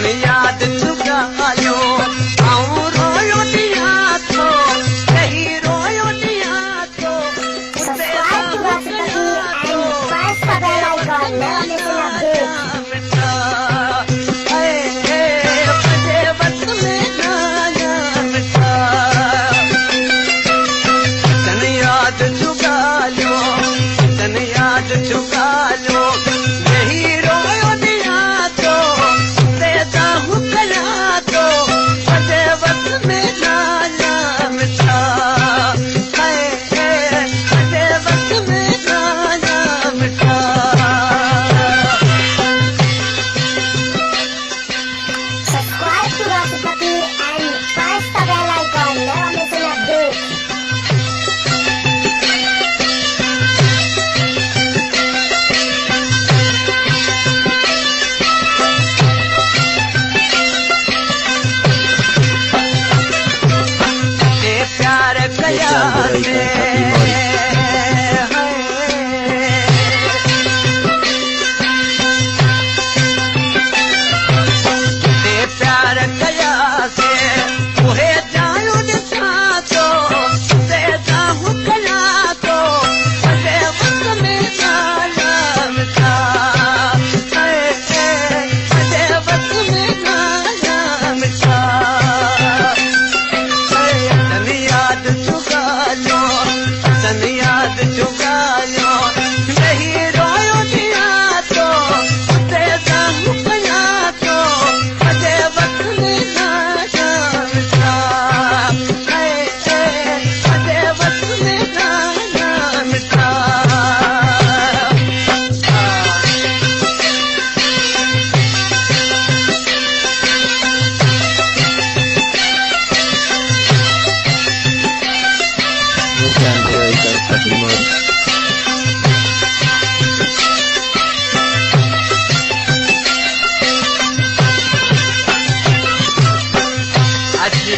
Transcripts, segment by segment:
याद चुकायो आऊं रोयो दिया तो यही रोयो दिया तो Subscribe to us and press the bell icon. Never miss an update. Subscribe to Rasipati and press the bell icon. Never miss an update. प्यार कया प्यार कया से उहे जायो दिखा तो दे जाऊं कया तो अरे वक्त में नाम था अरे वक्त में नाम था याद चुका लो नहीं रोयो दिया तो दे जाऊं कया तो अरे वक्त में नाम था अरे वक्त में नाम था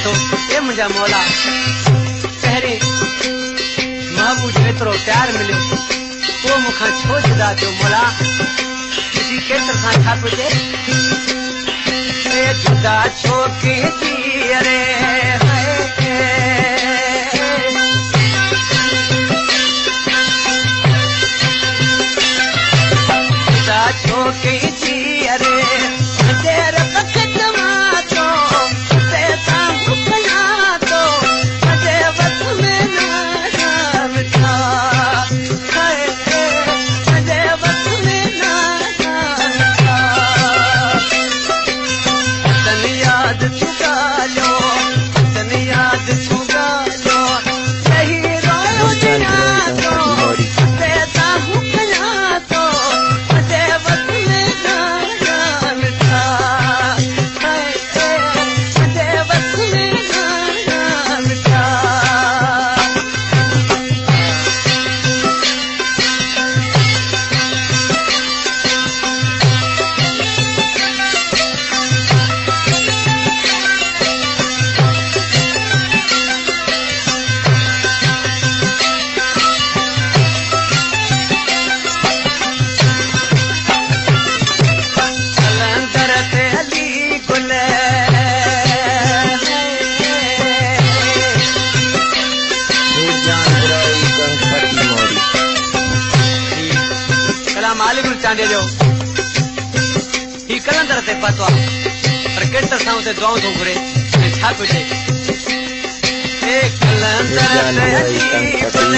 तो ये मुझे मौला पहिरीं महबूब एतिरो प्यार मिलियो पोइ मूंखां छो जुदा थियो मौला ॾिसी केतिरे सां छा पियो थिए जुदा छो कई अरे जुदा छो कई अरे तेरे वक़्त मां तो चांडे जो ही कलंदर ते पतो पर केतर सां उते दुआऊं थो घुरे ऐं छा पियो चए ए कलंदर ते अची गुल